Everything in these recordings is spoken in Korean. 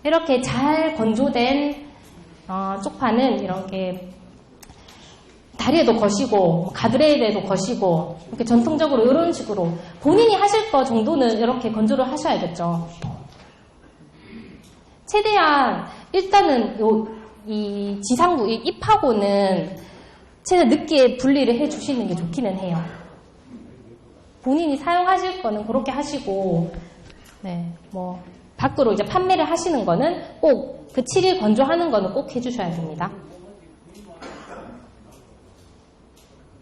이렇게 잘 건조된 쪽파는 이렇게 다리에도 거시고 가드레일에도 거시고 이렇게 전통적으로 이런 식으로 본인이 하실 거 정도는 이렇게 건조를 하셔야겠죠. 최대한 일단은 이 지상부, 이 잎하고는 최대한 늦게 분리를 해주시는 게 좋기는 해요. 본인이 사용하실 거는 그렇게 하시고, 네, 뭐 밖으로 이제 판매를 하시는 거는 꼭 그 7일 건조하는 거는 꼭 해주셔야 됩니다.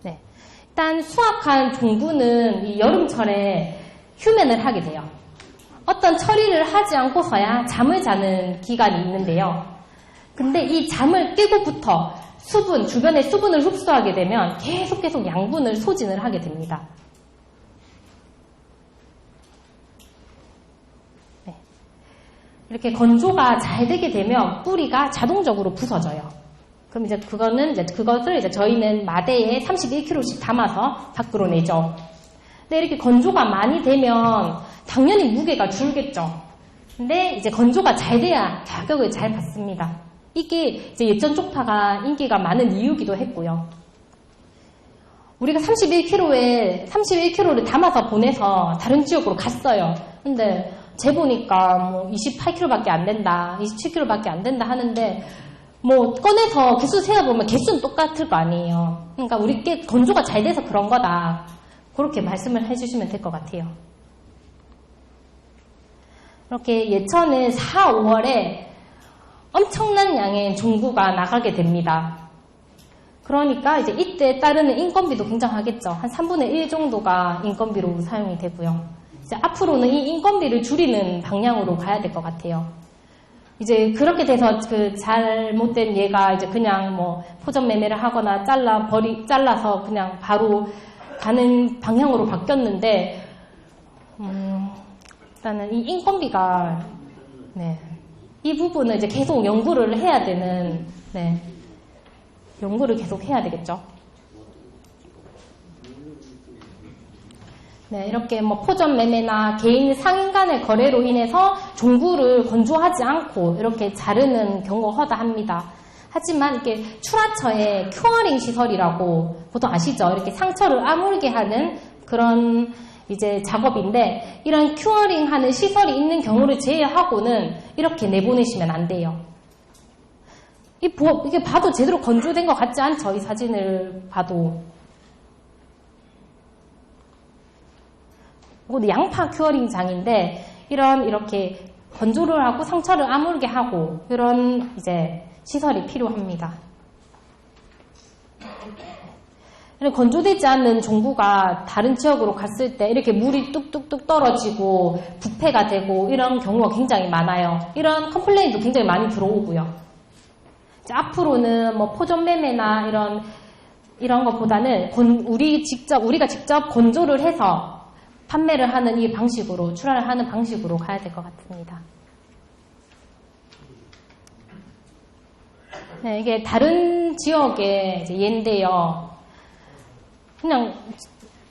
네, 일단 수확한 종부는 이 여름철에 휴면을 하게 돼요. 어떤 처리를 하지 않고서야 잠을 자는 기간이 있는데요. 근데 이 잠을 깨고부터 주변의 수분을 흡수하게 되면 계속 양분을 소진을 하게 됩니다. 네. 이렇게 건조가 잘 되게 되면 뿌리가 자동적으로 부서져요. 그럼 이제 그것을 저희는 마대에 31kg씩 담아서 밖으로 내죠. 근데 이렇게 건조가 많이 되면 당연히 무게가 줄겠죠. 근데 이제 건조가 잘 돼야 가격을 잘 받습니다. 이게 이제 예전 쪽파가 인기가 많은 이유기도 했고요. 우리가 31kg를 담아서 보내서 다른 지역으로 갔어요. 근데 재보니까 뭐 28kg밖에 안 된다, 27kg밖에 안 된다 하는데 뭐 꺼내서 개수 세어보면 개수는 똑같을 거 아니에요. 그러니까 우리 게 건조가 잘 돼서 그런 거다. 그렇게 말씀을 해주시면 될 것 같아요. 이렇게 예천은 4, 5월에 엄청난 양의 종부가 나가게 됩니다. 그러니까 이제 이때 따르는 인건비도 굉장하겠죠. 한 3분의 1 정도가 인건비로 사용이 되고요. 이제 앞으로는 이 인건비를 줄이는 방향으로 가야 될 것 같아요. 이제 그렇게 돼서 그 잘못된 얘가 이제 그냥 뭐 포점 매매를 하거나 잘라서 그냥 바로 가는 방향으로 바뀌었는데, 일단은 이 인건비가, 네. 이 부분은 이제 계속 연구를 해야 되는, 네. 연구를 계속 해야 되겠죠. 네, 이렇게 뭐 포점 매매나 개인 상인 간의 거래로 인해서 종부를 건조하지 않고 이렇게 자르는 경우가 허다합니다. 하지만 이렇게 출하처에 큐어링 시설이라고 보통 아시죠? 이렇게 상처를 아물게 하는 그런 이제 작업인데, 이런 큐어링 하는 시설이 있는 경우를 제외하고는 이렇게 내보내시면 안 돼요. 이게 봐도 제대로 건조된 것 같지 않죠? 이 사진을 봐도. 이것도 양파 큐어링 장인데, 이렇게 건조를 하고 상처를 아물게 하고, 이런 이제 시설이 필요합니다. 건조되지 않는 종부가 다른 지역으로 갔을 때 이렇게 물이 뚝뚝뚝 떨어지고 부패가 되고 이런 경우가 굉장히 많아요. 이런 컴플레인도 굉장히 많이 들어오고요. 이제 앞으로는 뭐 포점 매매나 이런 것보다는 우리가 직접 건조를 해서 판매를 하는 이 방식으로, 출하를 하는 방식으로 가야 될 것 같습니다. 네, 이게 다른 지역의 이제 예인데요. 그냥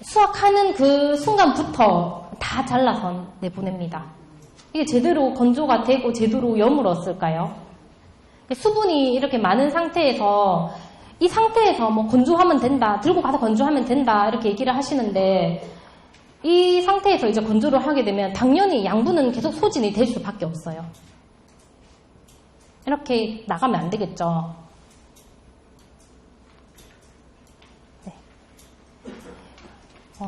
수확하는 그 순간부터 다 잘라서 내보냅니다. 이게 제대로 건조가 되고 제대로 여물었을까요? 수분이 이렇게 많은 상태에서, 이 상태에서 뭐 건조하면 된다, 들고 가서 건조하면 된다 이렇게 얘기를 하시는데, 이 상태에서 이제 건조를 하게 되면 당연히 양분은 계속 소진이 될 수밖에 없어요. 이렇게 나가면 안 되겠죠. 네.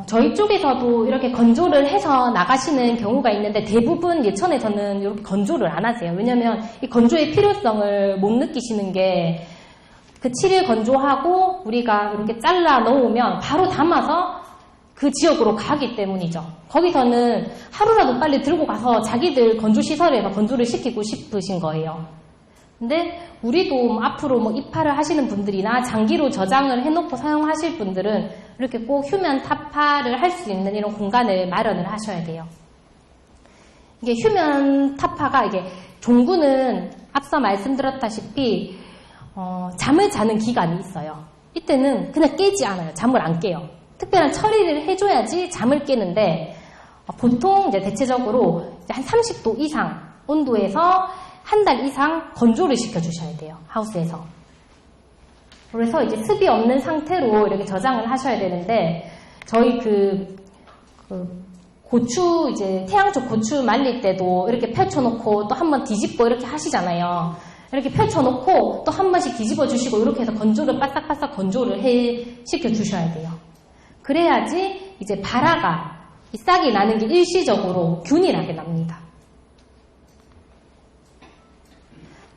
저희 쪽에서도 이렇게 건조를 해서 나가시는 경우가 있는데, 대부분 예천에서는 이렇게 건조를 안 하세요. 왜냐면 이 건조의 필요성을 못 느끼시는 게, 그 7일 건조하고 우리가 이렇게 잘라 넣으면 바로 담아서 그 지역으로 가기 때문이죠. 거기서는 하루라도 빨리 들고 가서 자기들 건조시설에서 건조를 시키고 싶으신 거예요. 근데 우리도 앞으로 입하를 하시는 분들이나 장기로 저장을 해놓고 사용하실 분들은 이렇게 꼭 휴면 타파를 할 수 있는 이런 공간을 마련을 하셔야 돼요. 이게 휴면 타파가, 이게 종부는 앞서 말씀드렸다시피 잠을 자는 기간이 있어요. 이때는 그냥 깨지 않아요. 잠을 안 깨요. 특별한 처리를 해줘야지 잠을 깨는데, 보통 이제 대체적으로 이제 한 30도 이상 온도에서 한 달 이상 건조를 시켜주셔야 돼요. 하우스에서. 그래서 이제 습이 없는 상태로 이렇게 저장을 하셔야 되는데, 저희 고추, 이제 태양적 고추 말릴 때도 이렇게 펼쳐놓고 또 한 번 뒤집고 이렇게 하시잖아요. 이렇게 펼쳐놓고 또 한 번씩 뒤집어 주시고 이렇게 해서 건조를 바싹바싹 건조를 시켜 주셔야 돼요. 그래야지 이제 발화가, 이 싹이 나는 게 일시적으로 균일하게 납니다.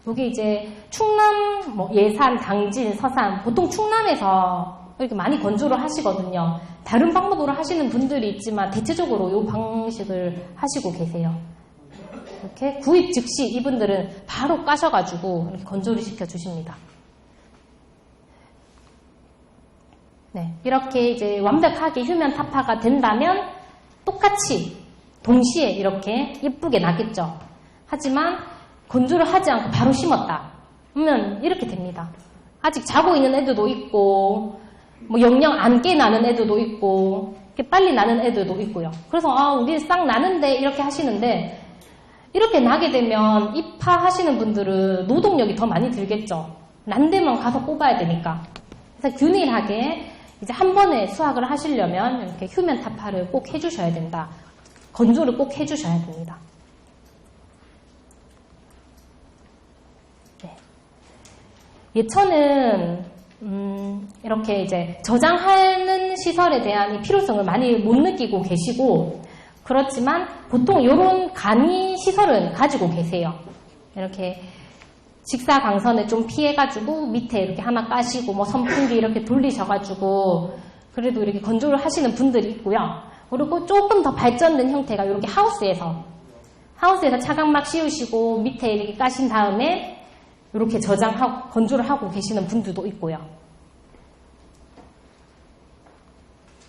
여기 이제 충남, 예산, 당진, 서산, 보통 충남에서 이렇게 많이 건조를 하시거든요. 다른 방법으로 하시는 분들이 있지만 대체적으로 이 방식을 하시고 계세요. 이렇게 구입 즉시 이분들은 바로 까셔가지고 이렇게 건조를 시켜주십니다. 네, 이렇게 이제 완벽하게 휴면 타파가 된다면 똑같이 동시에 이렇게 예쁘게 나겠죠. 하지만 건조를 하지 않고 바로 심었다 그러면 이렇게 됩니다. 아직 자고 있는 애들도 있고 영영 안 깨나는 애들도 있고 이렇게 빨리 나는 애들도 있고요. 그래서 우리 싹 나는데 이렇게 하시는데, 이렇게 나게 되면 입하하시는 분들은 노동력이 더 많이 들겠죠. 난 데만 가서 뽑아야 되니까. 그래서 균일하게 이제 한 번에 수확을 하시려면 이렇게 휴면 타파를 꼭 해주셔야 된다. 건조를 꼭 해주셔야 됩니다. 네. 예천은 이렇게 이제 저장하는 시설에 대한 이 필요성을 많이 못 느끼고 계시고, 그렇지만 보통 이런 간이 시설은 가지고 계세요. 이렇게 직사광선을 좀 피해가지고 밑에 이렇게 하나 까시고 선풍기 이렇게 돌리셔가지고 그래도 이렇게 건조를 하시는 분들이 있고요. 그리고 조금 더 발전된 형태가 이렇게 하우스에서 차광막 씌우시고 밑에 이렇게 까신 다음에 이렇게 저장하고 건조를 하고 계시는 분들도 있고요.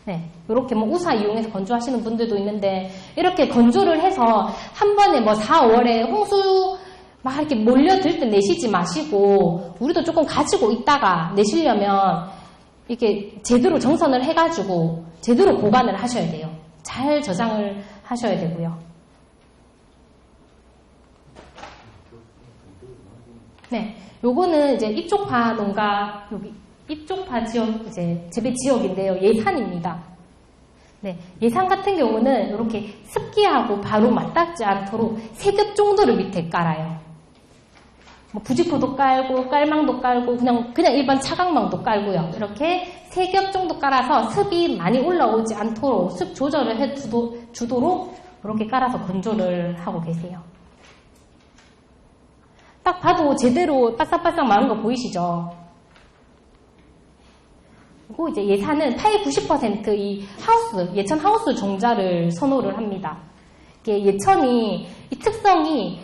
네, 이렇게 우사 이용해서 건조하시는 분들도 있는데, 이렇게 건조를 해서 한 번에 4, 5월에 홍수 막 이렇게 몰려들 때 내시지 마시고, 우리도 조금 가지고 있다가 내시려면 이렇게 제대로 정선을 해가지고 제대로 보관을 하셔야 돼요. 잘 저장을 하셔야 되고요. 네, 요거는 이제 이쪽파 농가, 여기 이쪽파 지역, 이제 재배 지역인데요. 예산입니다. 네, 예산 같은 경우는 이렇게 습기하고 바로 맞닿지 않도록 3겹 정도를 밑에 깔아요. 부직포도 깔고, 깔망도 깔고, 그냥 일반 차광망도 깔고요. 이렇게 3겹 정도 깔아서 습이 많이 올라오지 않도록 습 조절을 해주도록 이렇게 깔아서 건조를 하고 계세요. 딱 봐도 제대로 바싹바싹 마른 거 보이시죠? 그리고 이제 예산은 80~90% 이 하우스, 예천 하우스 종자를 선호를 합니다. 이게 예천이, 이 특성이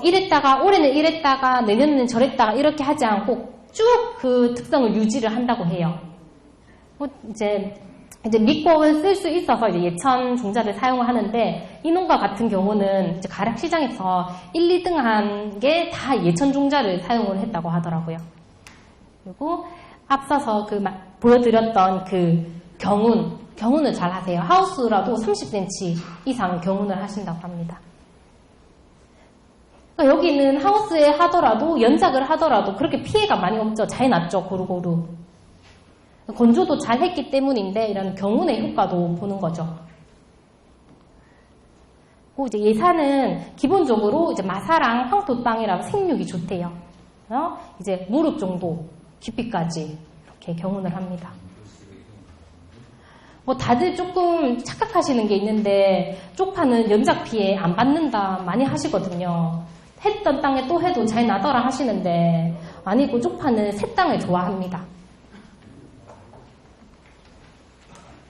이랬다가, 올해는 이랬다가, 내년에는 저랬다가 이렇게 하지 않고 쭉 그 특성을 유지를 한다고 해요. 이제 믿고 쓸 수 있어서 이제 예천 종자를 사용을 하는데, 이 농가 같은 경우는 이제 가락 시장에서 1, 2등 한 게 다 예천 종자를 사용을 했다고 하더라고요. 그리고 앞서서 보여드렸던 경운을 잘 하세요. 하우스라도 30cm 이상 경운을 하신다고 합니다. 그러니까 여기는 하우스에 하더라도, 연작을 하더라도 그렇게 피해가 많이 없죠. 잘 났죠, 고루고루. 건조도 잘 했기 때문인데, 이런 경운의 효과도 보는 거죠. 그리고 이제 예산은 기본적으로 이제 마사랑 황토땅이라고 생육이 좋대요. 이제 무릎 정도 깊이까지 이렇게 경운을 합니다. 다들 조금 착각하시는 게 있는데, 쪽파는 연작 피해 안 받는다 많이 하시거든요. 했던 땅에 또 해도 잘 나더라 하시는데, 아니고 쪽파는 새 땅을 좋아합니다.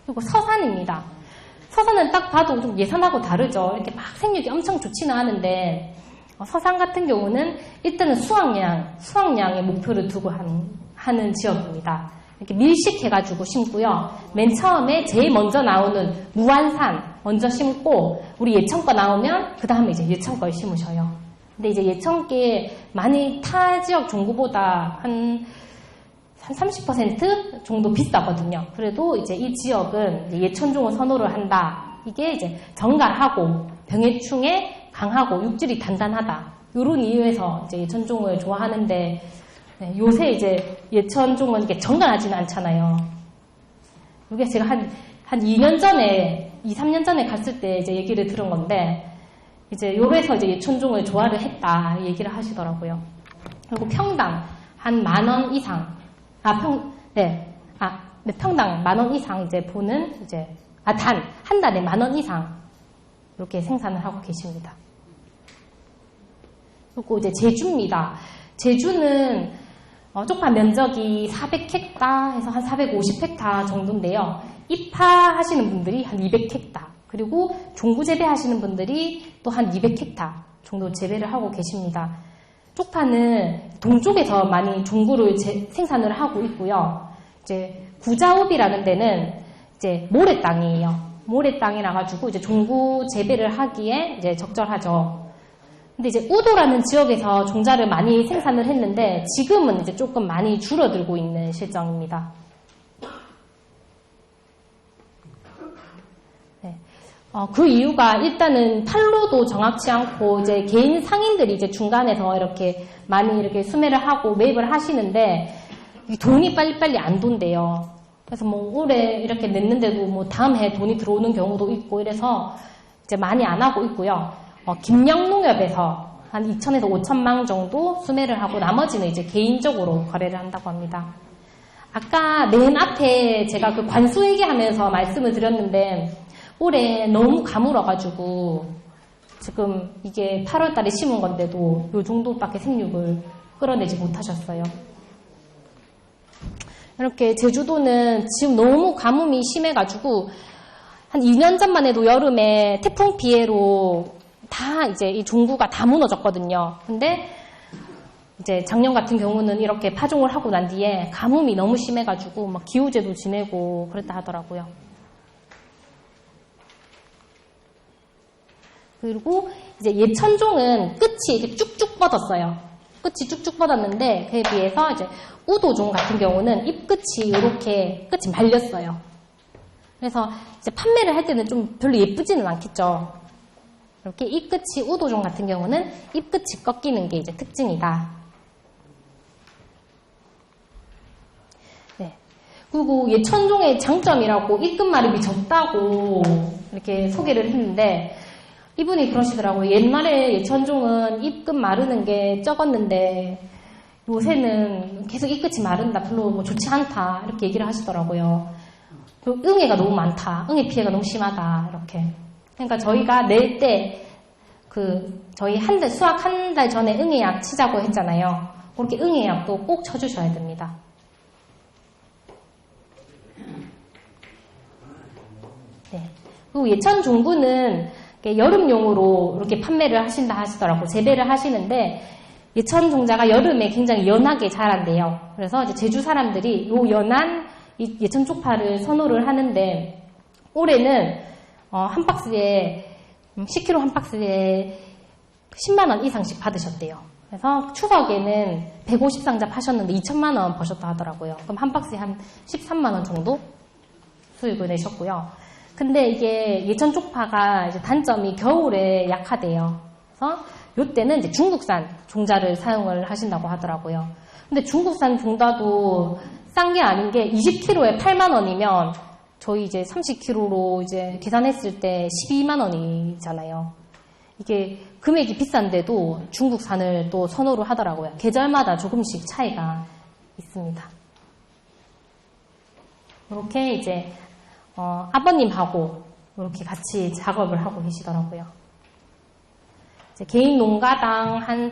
그리고 서산입니다. 서산은 딱 봐도 좀 예산하고 다르죠. 이렇게 막 생육이 엄청 좋지는 않은데, 서산 같은 경우는 일단은 수확량의 목표를 두고 하는 지역입니다. 이렇게 밀식해가지고 심고요. 맨 처음에 제일 먼저 나오는 무안산 먼저 심고, 우리 예천 거 나오면 그 다음에 이제 예천 걸 심으셔요. 근데 이제 예천 게 많이 타 지역 종구보다 한 30% 정도 비싸거든요. 그래도 이제 이 지역은 이제 예천종을 선호를 한다. 이게 이제 정갈하고 병해충에 강하고 육질이 단단하다. 이런 이유에서 이제 예천종을 좋아하는데, 네, 요새 이제 예천종은 이게 정갈하지는 않잖아요. 이게 제가 한 2년 전에, 2, 3년 전에 갔을 때 이제 얘기를 들은 건데, 이제 요래서 이제 예천종을 좋아를 했다 얘기를 하시더라고요. 그리고 평당 한 10,000원 이상, 평당 10,000원 이상 이제 보는 이제, 한 달에 10,000원 이상 이렇게 생산을 하고 계십니다. 그리고 이제 제주입니다. 제주는 쪽파 면적이 400헥타 해서 한 450헥타 정도인데요. 입하하시는 분들이 한 200헥타, 그리고 종구 재배하시는 분들이 또 한 200헥타 정도 재배를 하고 계십니다. 쪽파는 동쪽에서 많이 종구를 생산을 하고 있고요. 이제 구자읍이라는 데는 이제 모래 땅이에요. 모래 땅이라 가지고 이제 종구 재배를 하기에 이제 적절하죠. 근데 이제 우도라는 지역에서 종자를 많이 생산을 했는데 지금은 이제 조금 많이 줄어들고 있는 실정입니다. 네. 그 이유가 일단은 판로도 정확치 않고 이제 개인 상인들이 이제 중간에서 이렇게 많이 이렇게 수매를 하고 매입을 하시는데 돈이 빨리빨리 안 돈대요. 그래서 뭐 올해 이렇게 냈는데도 뭐 다음 해 돈이 들어오는 경우도 있고 이래서 이제 많이 안 하고 있고요. 김영농협에서 한 2,000에서 5,000망 정도 수매를 하고 나머지는 이제 개인적으로 거래를 한다고 합니다. 아까 맨 앞에 제가 그 관수 얘기하면서 말씀을 드렸는데 올해 너무 가물어가지고 지금 이게 8월 달에 심은 건데도 이 정도밖에 생육을 끌어내지 못하셨어요. 이렇게 제주도는 지금 너무 가뭄이 심해가지고 한 2년 전만 해도 여름에 태풍 피해로 다 이제 이 종구가 다 무너졌거든요. 근데 이제 작년 같은 경우는 이렇게 파종을 하고 난 뒤에 가뭄이 너무 심해가지고 막 기후제도 지내고 그랬다 하더라고요. 그리고 이제 예천종은 끝이 이렇게 쭉쭉 뻗었어요. 끝이 쭉쭉 뻗었는데 그에 비해서 이제 우도종 같은 경우는 잎끝이 이렇게 끝이 말렸어요. 그래서 이제 판매를 할 때는 좀 별로 예쁘지는 않겠죠. 이렇게 잎끝이 우도종 같은 경우는 잎끝이 꺾이는 게 이제 특징이다. 네. 그리고 예천종의 장점이라고 잎끝 마름이 적다고 이렇게 소개를 했는데 이분이 그러시더라고요. 옛날에 예천종은 잎끝 마르는 게 적었는데 요새는 계속 잎끝이 마른다. 별로 뭐 좋지 않다. 이렇게 얘기를 하시더라고요. 그리고 응애가 너무 많다. 응애 피해가 너무 심하다. 이렇게. 그러니까 저희가 낼 때 저희 수학 한 달 전에 응애약 치자고 했잖아요. 그렇게 응애약도 꼭 쳐주셔야 됩니다. 네. 그리고 예천 종구는 여름용으로 이렇게 판매를 하신다 하시더라고요. 재배를 하시는데 예천 종자가 여름에 굉장히 연하게 자란대요. 그래서 이제 제주 사람들이 요 연한 예천 쪽파를 선호를 하는데 올해는 한 박스에 10kg 한 박스에 10만 원 이상씩 받으셨대요. 그래서 추석에는 150상자 파셨는데 2천만 원 버셨다 하더라고요. 그럼 한 박스에 한 13만 원 정도 수익을 내셨고요. 근데 이게 예천 쪽파가 이제 단점이 겨울에 약하대요. 그래서 요때는 이제 중국산 종자를 사용을 하신다고 하더라고요. 근데 중국산 종자도 싼 게 아닌 게 20kg에 8만 원이면 저희 이제 30kg로 이제 계산했을 때 12만 원이잖아요. 이게 금액이 비싼데도 중국산을 또 선호를 하더라고요. 계절마다 조금씩 차이가 있습니다. 이렇게 이제 아버님하고 이렇게 같이 작업을 하고 계시더라고요. 이제 개인 농가당 한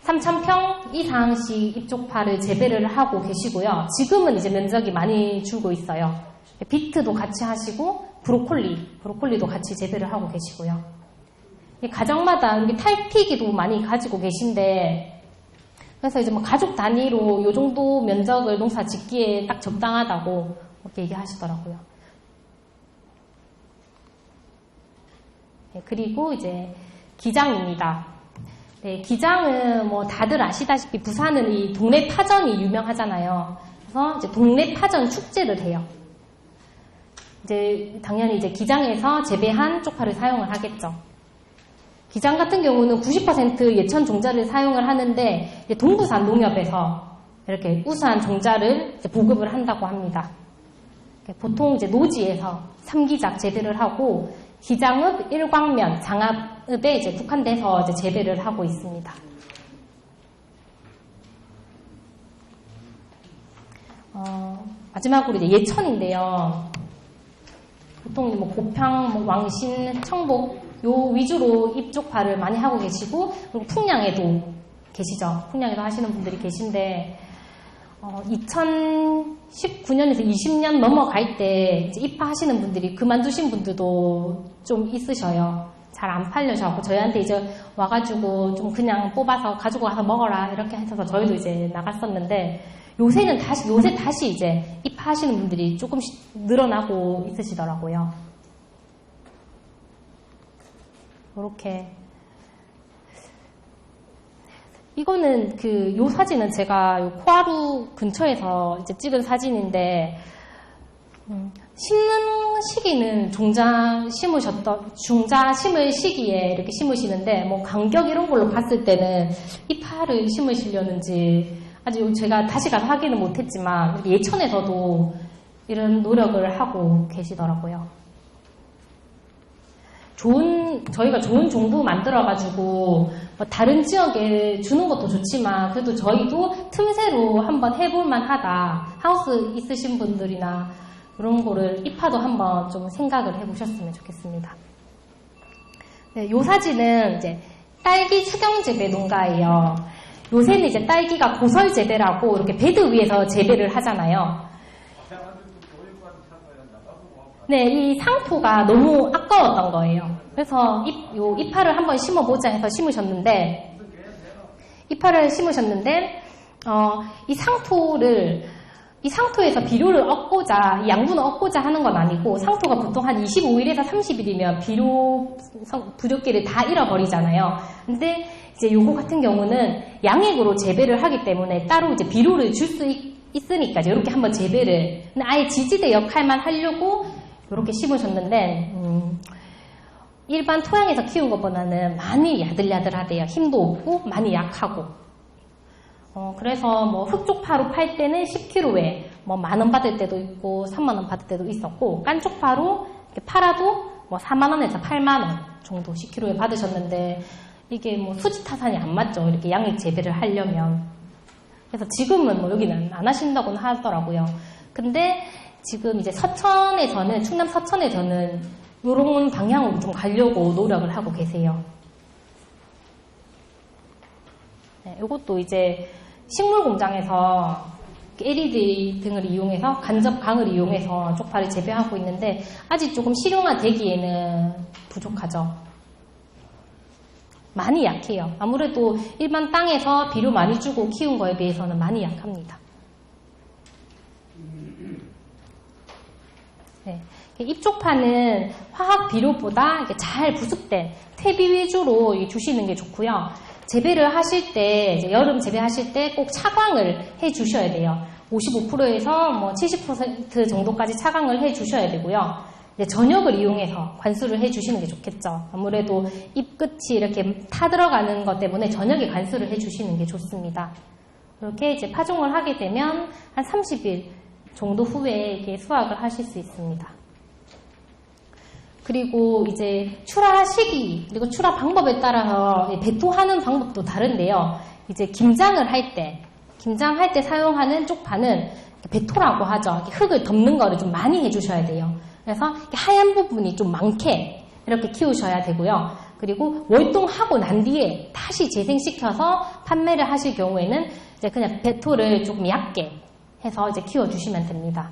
3,000평 이상씩 잎쪽파를 재배를 하고 계시고요. 지금은 이제 면적이 많이 줄고 있어요. 비트도 같이 하시고 브로콜리도 같이 재배를 하고 계시고요. 가정마다 이렇게 탈피기도 많이 가지고 계신데 그래서 이제 뭐 가족 단위로 요 정도 면적을 농사 짓기에 딱 적당하다고 이렇게 얘기하시더라고요. 네, 그리고 이제 기장입니다. 네, 기장은 뭐 다들 아시다시피 부산은 이 동네 파전이 유명하잖아요. 그래서 이제 동네 파전 축제를 해요. 이제 당연히 이제 기장에서 재배한 쪽파를 사용을 하겠죠. 기장 같은 경우는 90% 예천 종자를 사용을 하는데 동부산 농협에서 이렇게 우수한 종자를 이제 보급을 한다고 합니다. 보통 이제 노지에서 삼기작 재배를 하고 기장읍, 일광면, 장압읍에 이제 국한돼서 이제 재배를 하고 있습니다. 마지막으로 이제 예천인데요. 보통 뭐 고평, 뭐 왕신, 청복 요 위주로 입족파를 많이 하고 계시고, 그리고 풍량에도 계시죠. 풍량에도 하시는 분들이 계신데 2019년에서 20년 넘어갈 때 이제 입파하시는 분들이 그만두신 분들도 좀 있으셔요. 잘 안 팔려셔서 저희한테 이제 와가지고 좀 그냥 뽑아서 가지고 와서 먹어라 이렇게 해서 저희도 이제 나갔었는데 요새 다시 이제 입하시는 분들이 조금씩 늘어나고 있으시더라고요. 이렇게 이거는 요 사진은 제가 요 코하루 근처에서 이제 찍은 사진인데 심는 시기는 중자 심을 시기에 이렇게 심으시는데 뭐 간격 이런 걸로 봤을 때는 잎파를 심으시려는지 아직 제가 다시 가서 확인은 못했지만 예천에서도 이런 노력을 하고 계시더라고요. 저희가 좋은 종도 만들어가지고 뭐 다른 지역에 주는 것도 좋지만 그래도 저희도 틈새로 한번 해볼만 하다. 하우스 있으신 분들이나 그런 거를 입파도 한번 좀 생각을 해보셨으면 좋겠습니다. 네, 요 사진은 이제 딸기 수경 재배 농가예요. 요새는 이제 딸기가 고설 재배라고 이렇게 베드 위에서 재배를 하잖아요. 네, 이 상토가 너무 아까웠던 거예요. 그래서 잎파를 한번 심어보자 해서 심으셨는데, 이 상토에서 비료를 얻고자, 양분을 얻고자 하는 건 아니고, 상토가 보통 한 25일에서 30일이면 부족기를 다 잃어버리잖아요. 근데 이제 요거 같은 경우는 양액으로 재배를 하기 때문에 따로 이제 비료를 줄 수 있으니까 이렇게 한번 재배를, 근데 아예 지지대 역할만 하려고 이렇게 심으셨는데, 일반 토양에서 키운 것보다는 많이 야들야들하대요. 힘도 없고, 많이 약하고. 그래서 뭐 흑쪽파로 팔 때는 10kg에 뭐 10,000원 받을 때도 있고, 30,000원 받을 때도 있었고, 깐쪽파로 이렇게 팔아도 뭐 40,000원에서 80,000원 정도 10kg에 받으셨는데, 이게 뭐 수지타산이 안 맞죠. 이렇게 양액 재배를 하려면. 그래서 지금은 뭐 여기는 안 하신다고는 하더라고요. 근데 지금 이제 충남 서천에서는 이런 방향으로 좀 가려고 노력을 하고 계세요. 네, 이것도 이제 식물 공장에서 LED 등을 이용해서 간접광을 이용해서 쪽파를 재배하고 있는데 아직 조금 실용화되기에는 부족하죠. 많이 약해요. 아무래도 일반 땅에서 비료 많이 주고 키운 거에 비해서는 많이 약합니다. 네. 잎쪽파는 화학 비료보다 잘 부숙된 퇴비 위주로 주시는 게 좋고요. 재배를 하실 때, 이제 여름 재배하실 때 꼭 차광을 해 주셔야 돼요. 55%에서 뭐 70% 정도까지 차광을 해 주셔야 되고요. 이제 전역을 이용해서 관수를 해 주시는 게 좋겠죠. 아무래도 잎 끝이 이렇게 타 들어가는 것 때문에 전역에 관수를 해 주시는 게 좋습니다. 이렇게 이제 파종을 하게 되면 한 30일 정도 후에 이렇게 수확을 하실 수 있습니다. 그리고 이제 출하 시기, 그리고 출하 방법에 따라서 배토하는 방법도 다른데요. 이제 김장할 때 사용하는 쪽파는 배토라고 하죠. 흙을 덮는 거를 좀 많이 해주셔야 돼요. 그래서 하얀 부분이 좀 많게 이렇게 키우셔야 되고요. 그리고 월동하고 난 뒤에 다시 재생시켜서 판매를 하실 경우에는 이제 그냥 배토를 조금 얇게 해서 이제 키워주시면 됩니다.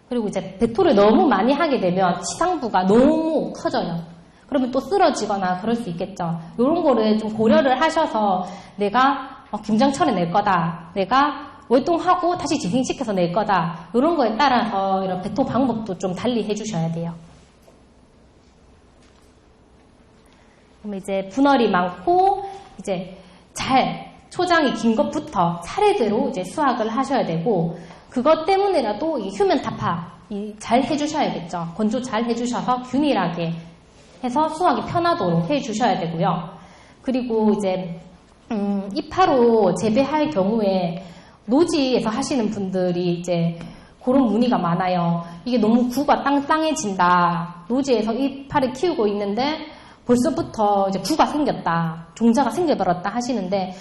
그리고 이제 배토를 너무 많이 하게 되면 지상부가 너무 커져요. 그러면 또 쓰러지거나 그럴 수 있겠죠. 이런 거를 좀 고려를 하셔서 내가 김장철에 낼 거다. 내가 월동하고 다시 재생시켜서 낼 거다. 이런 거에 따라서 이런 배토 방법도 좀 달리 해주셔야 돼요. 그럼 이제 분할이 많고 이제 초장이 긴 것부터 차례대로 이제 수확을 하셔야 되고 그것 때문에라도 이 휴면 타파 잘 해주셔야겠죠. 건조 잘 해주셔서 균일하게 해서 수확이 편하도록 해주셔야 되고요. 그리고 이제 이파로 재배할 경우에 노지에서 하시는 분들이 이제 그런 문의가 많아요. 이게 너무 구가 땅땅해진다. 노지에서 이파를 키우고 있는데 벌써부터 이제 구가 생겼다. 종자가 생겨버렸다 하시는데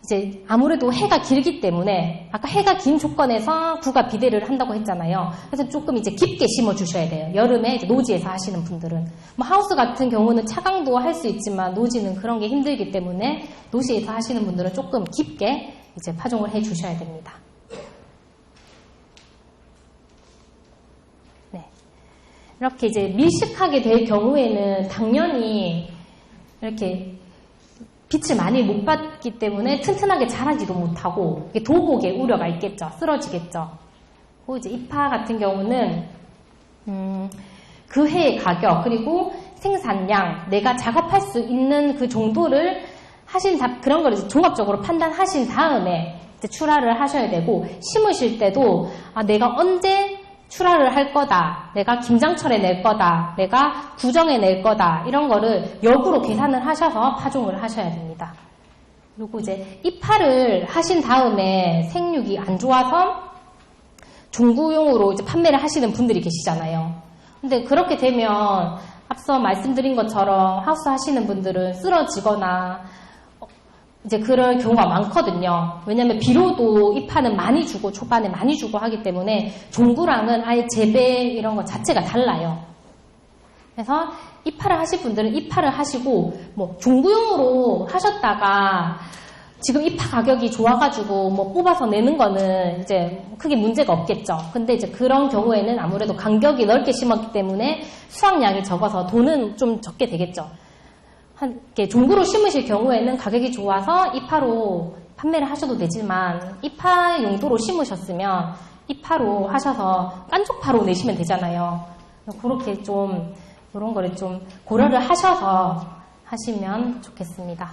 이제 아무래도 해가 길기 때문에 아까 해가 긴 조건에서 구가 비대를 한다고 했잖아요. 그래서 조금 이제 깊게 심어 주셔야 돼요. 여름에 이제 노지에서 하시는 분들은 뭐 하우스 같은 경우는 차강도 할 수 있지만 노지는 그런 게 힘들기 때문에 노지에서 하시는 분들은 조금 깊게 이제 파종을 해 주셔야 됩니다. 네. 이렇게 이제 밀식하게 될 경우에는 당연히 이렇게 빛을 많이 못 받기 때문에 튼튼하게 자라지도 못하고 도곡의 우려가 있겠죠. 쓰러지겠죠. 그리고 이제 이파 같은 경우는 그 해의 가격 그리고 생산량 내가 작업할 수 있는 그 정도를 그런 걸 종합적으로 판단하신 다음에 이제 출하를 하셔야 되고 심으실 때도 내가 언제 출하를 할 거다, 내가 김장철에 낼 거다, 내가 구정에 낼 거다 이런 거를 역으로 계산을 하셔서 파종을 하셔야 됩니다. 그리고 이제 이파를 하신 다음에 생육이 안 좋아서 종구용으로 이제 판매를 하시는 분들이 계시잖아요. 근데 그렇게 되면 앞서 말씀드린 것처럼 하우스 하시는 분들은 쓰러지거나 이제 그럴 경우가 많거든요. 왜냐면 비료도 이파는 많이 주고 초반에 많이 주고 하기 때문에 종구랑은 아예 재배 이런 것 자체가 달라요. 그래서 이파를 하실 분들은 이파를 하시고 뭐 종구용으로 하셨다가 지금 이파 가격이 좋아가지고 뭐 뽑아서 내는 거는 이제 크게 문제가 없겠죠. 근데 이제 그런 경우에는 아무래도 간격이 넓게 심었기 때문에 수확량이 적어서 돈은 좀 적게 되겠죠. 종구로 심으실 경우에는 가격이 좋아서 이파로 판매를 하셔도 되지만 이파 용도로 심으셨으면 이파로 하셔서 깐족파로 내시면 되잖아요. 그렇게 좀 이런 거를 좀 고려를 하셔서 하시면 좋겠습니다.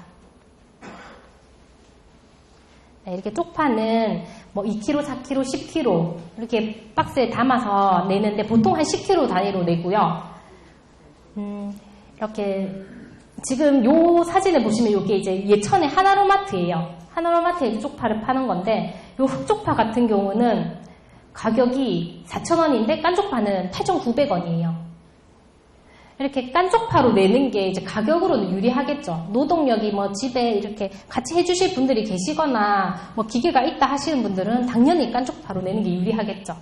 네, 이렇게 쪽파는 뭐 2kg, 4kg, 10kg 이렇게 박스에 담아서 내는데 보통 한 10kg 단위로 내고요. 이렇게 지금 요 사진을 보시면 이게 이제 예천의 하나로마트예요. 하나로마트에 쪽파를 파는 건데 요 흑쪽파 같은 경우는 가격이 4,000원인데 깐쪽파는 8,900원이에요. 이렇게 깐쪽파로 내는 게 이제 가격으로는 유리하겠죠. 노동력이 뭐 집에 이렇게 같이 해주실 분들이 계시거나 뭐 기계가 있다 하시는 분들은 당연히 깐쪽파로 내는 게 유리하겠죠.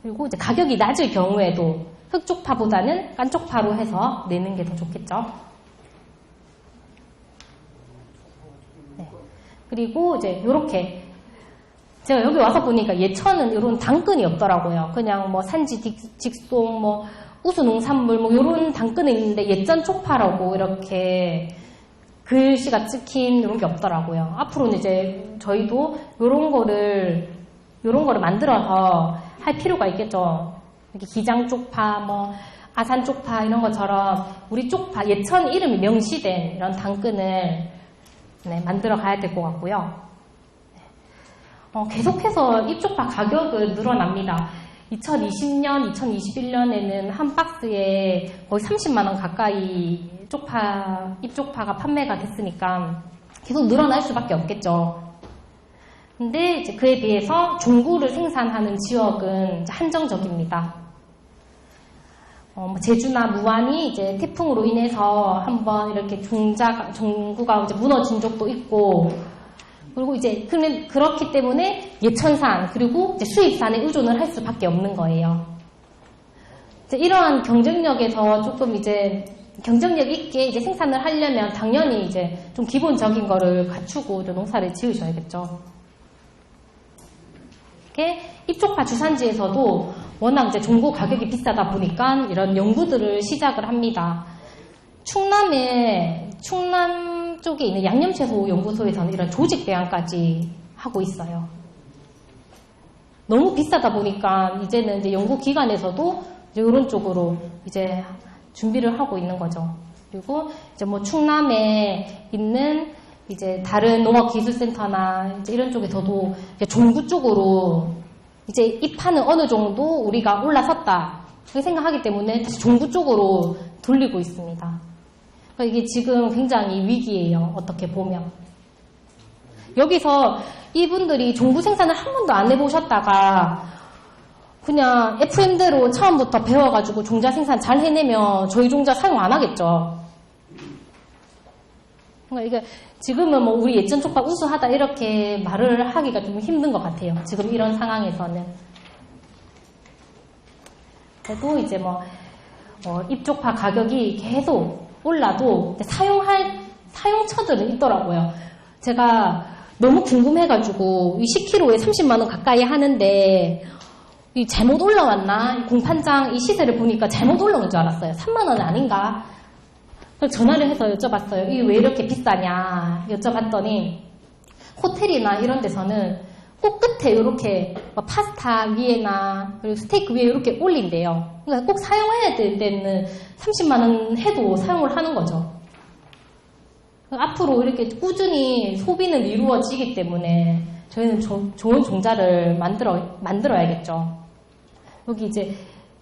그리고 이제 가격이 낮을 경우에도 흑쪽파보다는 깐쪽파로 해서 내는 게 더 좋겠죠. 네. 그리고 이제 요렇게 제가 여기 와서 보니까 예천은 이런 당근이 없더라고요. 그냥 뭐 산지 직송 뭐 우수농산물 뭐 이런 당근이 있는데 예천 쪽파라고 이렇게 글씨가 찍힌 이런 게 없더라고요. 앞으로는 이제 저희도 이런 거를 만들어서 할 필요가 있겠죠. 이렇게 기장 쪽파, 뭐 아산 쪽파 이런 것처럼 우리 쪽파 예천 이름이 명시된 이런 당근을 만들어 가야 될 것 같고요. 계속해서 잎쪽파 가격은 늘어납니다. 2020년, 2021년에는 한 박스에 거의 30만 원 가까이 잎쪽파가 판매가 됐으니까 계속 늘어날 수밖에 없겠죠. 근데 이제 그에 비해서 종구를 생산하는 지역은 이제 한정적입니다. 제주나 무안이 이제 태풍으로 인해서 한번 이렇게 종구가 이제 무너진 적도 있고, 그리고 이제 그렇기 때문에 예천산 그리고 이제 수입산에 의존을 할 수밖에 없는 거예요. 이제 이러한 경쟁력에서 조금 이제 경쟁력 있게 이제 생산을 하려면 당연히 이제 좀 기본적인 거를 갖추고 농사를 지으셔야겠죠. 이렇게 잎쪽파 주산지에서도 워낙 이제 종구 가격이 비싸다 보니까 이런 연구들을 시작을 합니다. 충남 쪽에 있는 양념채소 연구소에서는 이런 조직 배양까지 하고 있어요. 너무 비싸다 보니까 이제는 이제 연구기관에서도 이제 이런 쪽으로 이제 준비를 하고 있는 거죠. 그리고 이제 뭐 충남에 있는 이제 다른 농업기술센터나 이제 이런 쪽에서도 이제 종구 쪽으로 이제 잎파는 어느 정도 우리가 올라섰다 그렇게 생각하기 때문에 다시 종구 쪽으로 돌리고 있습니다. 그러니까 이게 지금 굉장히 위기예요. 어떻게 보면. 여기서 이분들이 종부 생산을 한 번도 안 해보셨다가 그냥 FM대로 처음부터 배워가지고 종자 생산 잘 해내면 저희 종자 사용 안 하겠죠. 그러니까 이게 지금은 뭐 우리 예천 촉박 우수하다 이렇게 말을 하기가 좀 힘든 것 같아요. 지금 이런 상황에서는. 그래도 이제 뭐 입촉파 가격이 계속 올라도 사용처들은 있더라고요. 제가 너무 궁금해가지고 이 10kg에 30만 원 가까이 하는데 이 잘못 올라왔나? 공판장 이 시세를 보니까 잘못 올라온 줄 알았어요. 3만 원 아닌가? 그래서 전화를 해서 여쭤봤어요. 이게 왜 이렇게 비싸냐? 여쭤봤더니 호텔이나 이런 데서는 꼭 끝에 이렇게 파스타 위에나 그리고 스테이크 위에 이렇게 올린대요. 그러니까 꼭 사용해야 될 때는 30만 원 해도 사용을 하는 거죠. 앞으로 이렇게 꾸준히 소비는 이루어지기 때문에 저희는 좋은 종자를 만들어야겠죠.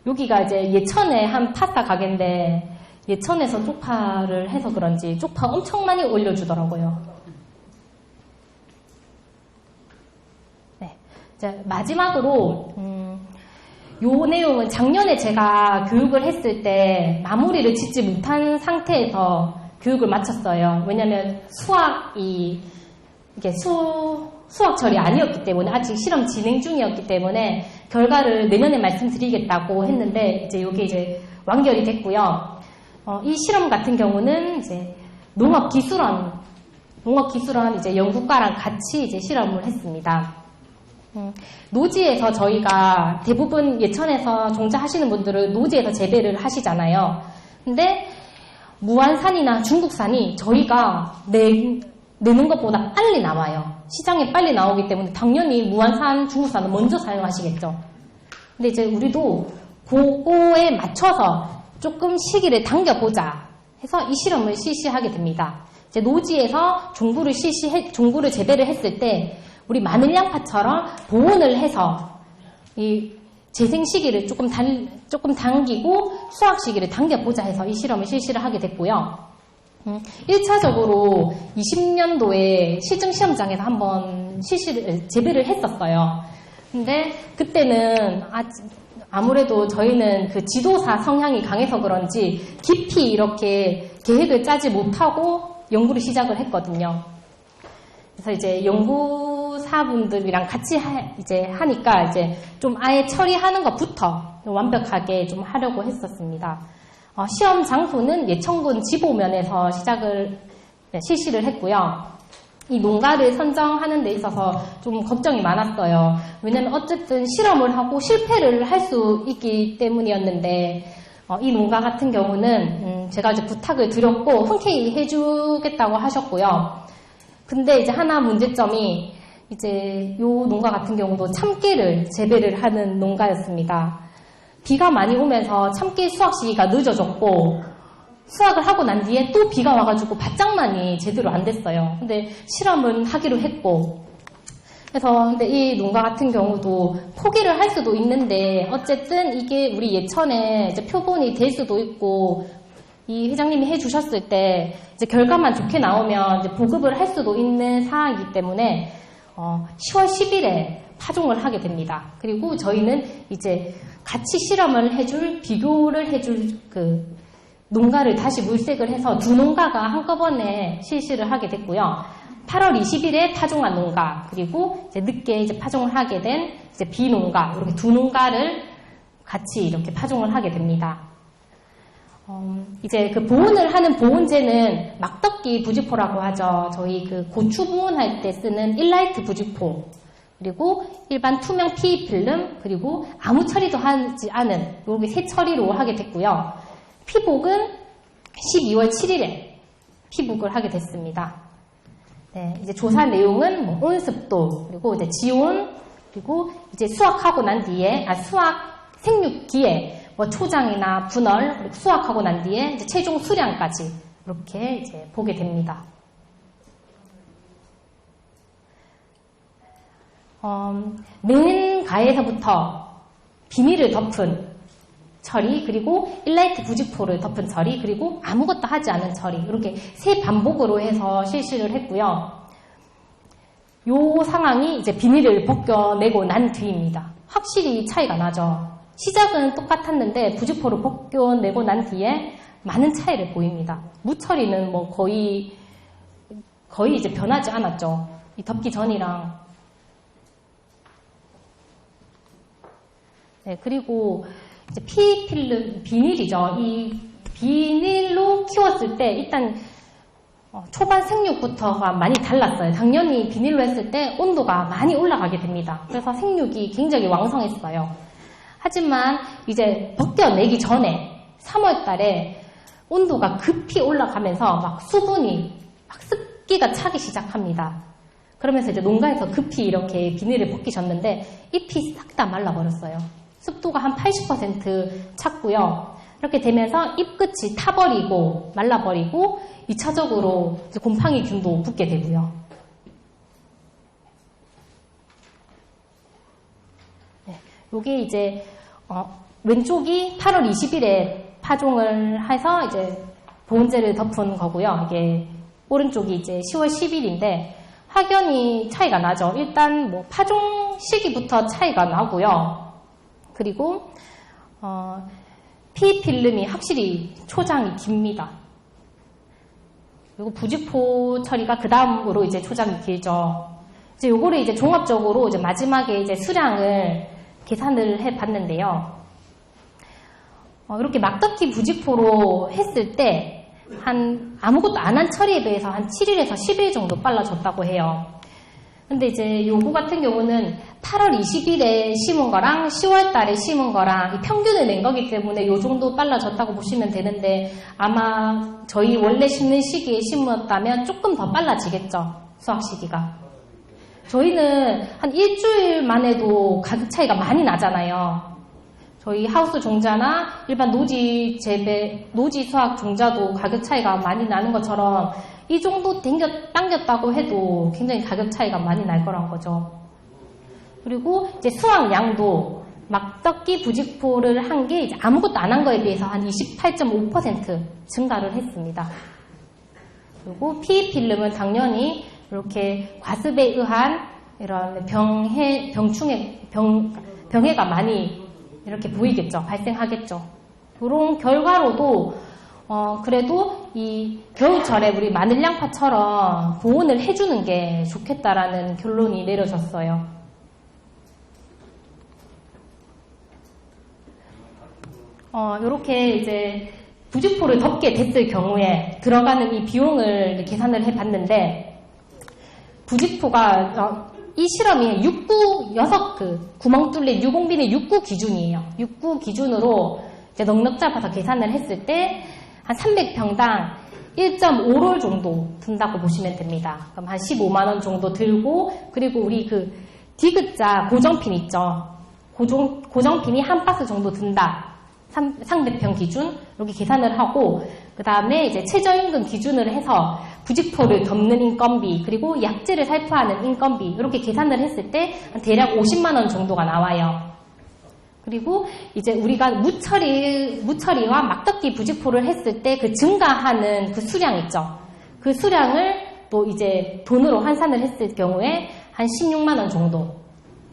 여기가 이제 예천의 한 파스타 가게인데 예천에서 쪽파를 해서 그런지 쪽파 엄청 많이 올려주더라고요. 네. 이제 마지막으로 요 내용은 작년에 제가 교육을 했을 때 마무리를 짓지 못한 상태에서 교육을 마쳤어요. 왜냐면 수학이 이게 수학철이 아니었기 때문에 아직 실험 진행 중이었기 때문에 결과를 내년에 말씀드리겠다고 했는데 이제 이게 이제 완결이 됐고요. 이 실험 같은 경우는 이제 농업기술원 이제 연구과랑 같이 이제 실험을 했습니다. 노지에서 저희가 대부분 예천에서 종자하시는 분들은 노지에서 재배를 하시잖아요. 근데 무안산이나 중국산이 저희가 내는 것보다 빨리 나와요. 시장에 빨리 나오기 때문에 당연히 무안산, 중국산은 먼저 사용하시겠죠. 근데 이제 우리도 그거에 맞춰서 조금 시기를 당겨보자 해서 이 실험을 실시하게 됩니다. 이제 노지에서 종부를 재배를 했을 때 우리 마늘 양파처럼 보온을 해서 이 재생 시기를 조금 당기고 수확 시기를 당겨보자 해서 이 실험을 실시를 하게 됐고요. 1차적으로 20년도에 시중시험장에서 한번 재배를 했었어요. 근데 그때는 아무래도 저희는 그 지도사 성향이 강해서 그런지 깊이 이렇게 계획을 짜지 못하고 연구를 시작을 했거든요. 그래서 이제 연구사분들이랑 같이 하니까 이제 좀 아예 처리하는 것부터 완벽하게 좀 하려고 했었습니다. 시험 장소는 예천군 지보면에서 실시를 했고요. 이 농가를 선정하는 데 있어서 좀 걱정이 많았어요. 왜냐면 어쨌든 실험을 하고 실패를 할 수 있기 때문이었는데 이 농가 같은 경우는 제가 이제 부탁을 드렸고 흔쾌히 해주겠다고 하셨고요. 근데 이제 하나 문제점이 이제 요 농가 같은 경우도 참깨를 재배를 하는 농가였습니다. 비가 많이 오면서 참깨 수확 시기가 늦어졌고 수확을 하고 난 뒤에 또 비가 와가지고 밭장난이 제대로 안 됐어요. 근데 실험은 하기로 했고 그래서 근데 이 농가 같은 경우도 포기를 할 수도 있는데 어쨌든 이게 우리 예천에 이제 표본이 될 수도 있고 이 회장님이 해주셨을 때 이제 결과만 좋게 나오면 이제 보급을 할 수도 있는 상황이기 때문에 10월 10일에 파종을 하게 됩니다. 그리고 저희는 이제 같이 실험을 비교를 해줄 그 농가를 다시 물색을 해서 두 농가가 한꺼번에 실시를 하게 됐고요. 8월 20일에 파종한 농가, 그리고 이제 늦게 이제 파종을 하게 된 이제 B 농가, 이렇게 두 농가를 같이 이렇게 파종을 하게 됩니다. 이제 그 보온을 하는 보온제는 막덕기 부지포라고 하죠. 저희 그 고추 보온할 때 쓰는 일라이트 부지포, 그리고 일반 투명 PE 필름, 그리고 아무 처리도 하지 않은 이렇게 세 처리로 하게 됐고요. 피복은 12월 7일에 피복을 하게 됐습니다. 네, 이제 조사 내용은 뭐 온습도, 그리고 이제 지온, 그리고 이제 수확하고 난 뒤에, 수확 생육기에 뭐 초장이나 분월, 그리고 수확하고 난 뒤에 이제 최종 수량까지 이렇게 이제 보게 됩니다. 맨 가에서부터 비닐을 덮은 처리, 그리고 일라이트 부직포를 덮은 처리, 그리고 아무것도 하지 않은 처리, 이렇게 세 반복으로 해서 실시를 했고요. 요 상황이 이제 비닐을 벗겨내고 난 뒤입니다. 확실히 차이가 나죠. 시작은 똑같았는데 부직포를 벗겨내고 난 뒤에 많은 차이를 보입니다. 무처리는 뭐 거의 이제 변하지 않았죠. 이 덮기 전이랑. 네, 그리고 이제 P필름, 비닐이죠. 이 비닐로 키웠을 때 일단 초반 생육부터가 많이 달랐어요. 당연히 비닐로 했을 때 온도가 많이 올라가게 됩니다. 그래서 생육이 굉장히 왕성했어요. 하지만 이제 벗겨내기 전에 3월 달에 온도가 급히 올라가면서 막 수분이 막 습기가 차기 시작합니다. 그러면서 이제 농가에서 급히 이렇게 비닐을 벗기셨는데 잎이 싹 다 말라버렸어요. 습도가 한 80% 찼고요. 이렇게 되면서 잎끝이 타버리고 말라버리고 2차적으로 이제 곰팡이균도 붙게 되고요. 네, 요게 이제 왼쪽이 8월 20일에 파종을 해서 이제 보온재를 덮은 거고요. 이게 오른쪽이 이제 10월 10일인데 확연히 차이가 나죠. 일단 뭐 파종 시기부터 차이가 나고요. 그리고 P필름이 확실히 초장이 깁니다. 그리고 부직포 처리가 그 다음으로 이제 초장이 길죠. 이제 요거를 이제 종합적으로 이제 마지막에 이제 수량을 계산을 해 봤는데요. 이렇게 막덮기 부직포로 했을 때 아무것도 안 한 처리에 비해서 한 7일에서 10일 정도 빨라졌다고 해요. 근데 이제 요거 같은 경우는 8월 20일에 심은 거랑 10월 달에 심은 거랑 평균을 낸 거기 때문에 요 정도 빨라졌다고 보시면 되는데 아마 저희 원래 심는 시기에 심었다면 조금 더 빨라지겠죠. 수확 시기가. 저희는 한 일주일만 해도 가격 차이가 많이 나잖아요. 저희 하우스 종자나 일반 노지 수확 종자도 가격 차이가 많이 나는 것처럼 이 정도 당겼다고 해도 굉장히 가격 차이가 많이 날 거란 거죠. 그리고 이제 수확량도 막덮기 부직포를 한 게 이제 아무것도 안 한 거에 비해서 한 28.5% 증가를 했습니다. 그리고 P필름은 당연히 이렇게 과습에 의한 이런 병해가 많이 이렇게 보이겠죠. 발생하겠죠. 그런 결과로도 그래도 이 겨울철에 우리 마늘 양파처럼 보온을 해주는 게 좋겠다라는 결론이 내려졌어요. 이렇게 이제 부직포를 덮게 됐을 경우에 들어가는 이 비용을 계산을 해봤는데 부직포가 이 실험이 6구 구멍 뚫린 유공비닐 6구 기준이에요. 6구 기준으로 이제 넉넉 잡아서 계산을 했을 때 한 300평당 1.5롤 정도 든다고 보시면 됩니다. 그럼 한 15만원 정도 들고, 그리고 우리 그 디귿자 고정핀 있죠. 고정핀이 한 박스 정도 든다. 300평 기준 이렇게 계산을 하고, 그 다음에 이제 최저임금 기준으로 해서 부직포를 덮는 인건비, 그리고 약재를 살포하는 인건비 이렇게 계산을 했을 때 대략 50만원 정도가 나와요. 그리고 이제 우리가 무처리와 막덮기 부직포를 했을 때 그 증가하는 그 수량 있죠. 그 수량을 또 이제 돈으로 환산을 했을 경우에 한 16만원 정도.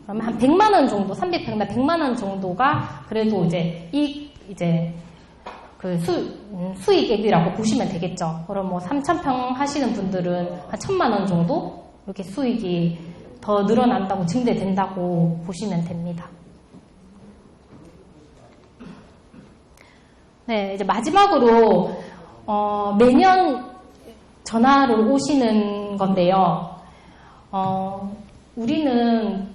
그러면 한 100만원 정도, 300평당 100만원 정도가 그래도 이제 그 수익액이라고 보시면 되겠죠. 그럼 뭐 3,000평 하시는 분들은 한 1,000만원 정도 이렇게 수익이 더 늘어난다고 증대된다고 보시면 됩니다. 네, 이제 마지막으로 매년 전화를 오시는 건데요. 우리는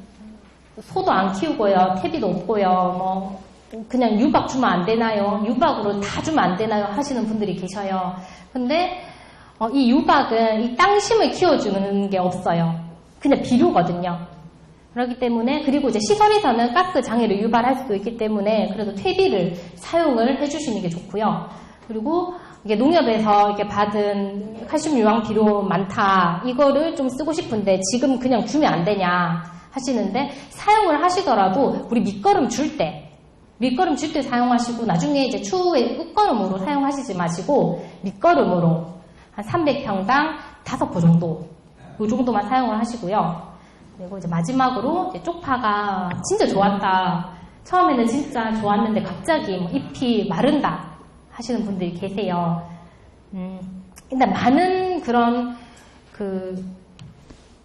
소도 안 키우고요, 퇴비도 없고요, 뭐 그냥 유박 주면 안 되나요? 유박으로 다 주면 안 되나요? 하시는 분들이 계셔요. 근데 이 유박은 이 땅심을 키워주는 게 없어요. 그냥 비료거든요. 그렇기 때문에, 그리고 이제 시설에서는 가스 장애를 유발할 수도 있기 때문에 그래도 퇴비를 사용을 해주시는 게 좋고요. 그리고 이게 농협에서 이렇게 받은 칼슘 유황 비료 많다, 이거를 좀 쓰고 싶은데 지금 그냥 주면 안 되냐 하시는데, 사용을 하시더라도 우리 밑거름 줄 때 밑거름 줄 때 사용하시고 나중에 이제 추후에 끝거름으로 사용하시지 마시고 밑거름으로 한 300평당 5포 정도 이 정도만 사용을 하시고요. 그리고 이제 마지막으로 이제 쪽파가 진짜 좋았다. 처음에는 진짜 좋았는데 갑자기 뭐 잎이 마른다 하시는 분들이 계세요. 일단 많은 그런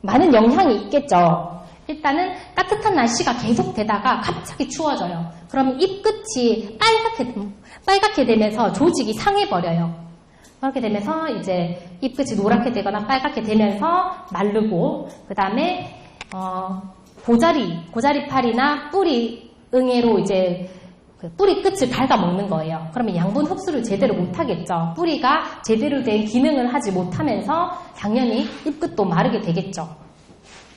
많은 영향이 있겠죠. 일단은 따뜻한 날씨가 계속되다가 갑자기 추워져요. 그러면 잎 끝이 빨갛게 되면서 조직이 상해버려요. 그렇게 되면서 이제 잎 끝이 노랗게 되거나 빨갛게 되면서 마르고, 그 다음에 고자리팔이나 뿌리 응애로 이제 뿌리 끝을 갉아먹는 거예요. 그러면 양분 흡수를 제대로 못하겠죠. 뿌리가 제대로 된 기능을 하지 못하면서 당연히 잎끝도 마르게 되겠죠.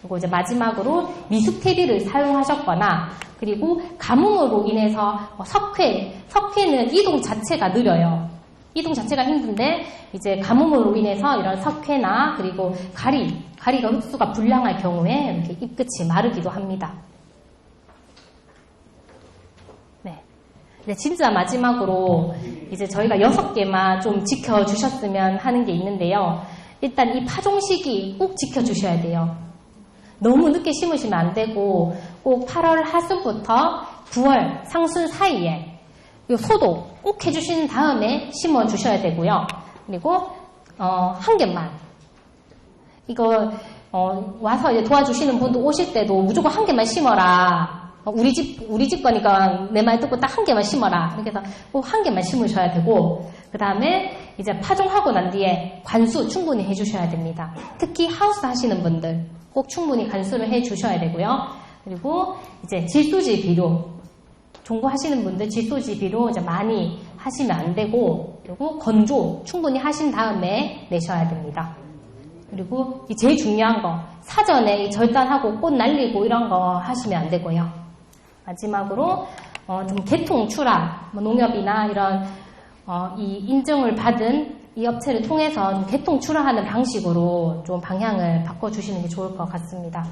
그리고 이제 마지막으로 미숙테비를 사용하셨거나, 그리고 가뭄으로 인해서 석회는 이동 자체가 느려요. 이동 자체가 힘든데 이제 가뭄으로 인해서 이런 석회나 그리고 가리가 흡수가 불량할 경우에 이렇게 잎끝이 마르기도 합니다. 네, 진짜 마지막으로 이제 저희가 6개만 좀 지켜주셨으면 하는 게 있는데요. 일단 이 파종 시기 꼭 지켜주셔야 돼요. 너무 늦게 심으시면 안 되고 꼭 8월 하순부터 9월 상순 사이에 이 소독 꼭 해주신 다음에 심어주셔야 되고요. 그리고 한 개만 이거 와서 이제 도와주시는 분도 오실 때도 무조건 한 개만 심어라. 우리 집 거니까 내 말 듣고 딱 한 개만 심어라. 이렇게 해서 꼭 한 개만 심으셔야 되고, 그 다음에 이제 파종하고 난 뒤에 관수 충분히 해주셔야 됩니다. 특히 하우스 하시는 분들 꼭 충분히 관수를 해주셔야 되고요. 그리고 이제 질소질 비료, 종구하시는 분들 질소질 비료 이제 많이 하시면 안 되고, 그리고 건조 충분히 하신 다음에 내셔야 됩니다. 그리고 제일 중요한 거, 사전에 절단하고 꽃 날리고 이런 거 하시면 안 되고요. 마지막으로 좀 개통 출하, 농협이나 이런 이 인증을 받은 이 업체를 통해서 좀 개통 출하하는 방식으로 좀 방향을 바꿔주시는 게 좋을 것 같습니다.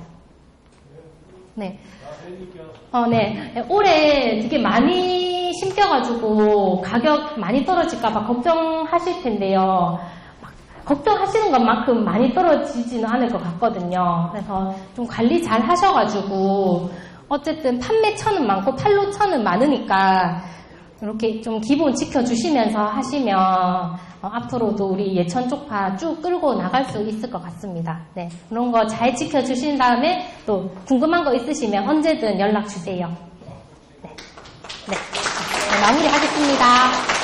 네. 네. 올해 되게 많이 심겨가지고 가격 많이 떨어질까봐 걱정하실 텐데요. 걱정하시는 것만큼 많이 떨어지지는 않을 것 같거든요. 그래서 좀 관리 잘 하셔가지고 어쨌든 판매처는 많고 판로처는 많으니까 이렇게 좀 기본 지켜주시면서 하시면 앞으로도 우리 예천 쪽파 쭉 끌고 나갈 수 있을 것 같습니다. 네, 그런 거 잘 지켜주신 다음에 또 궁금한 거 있으시면 언제든 연락 주세요. 네, 마무리하겠습니다.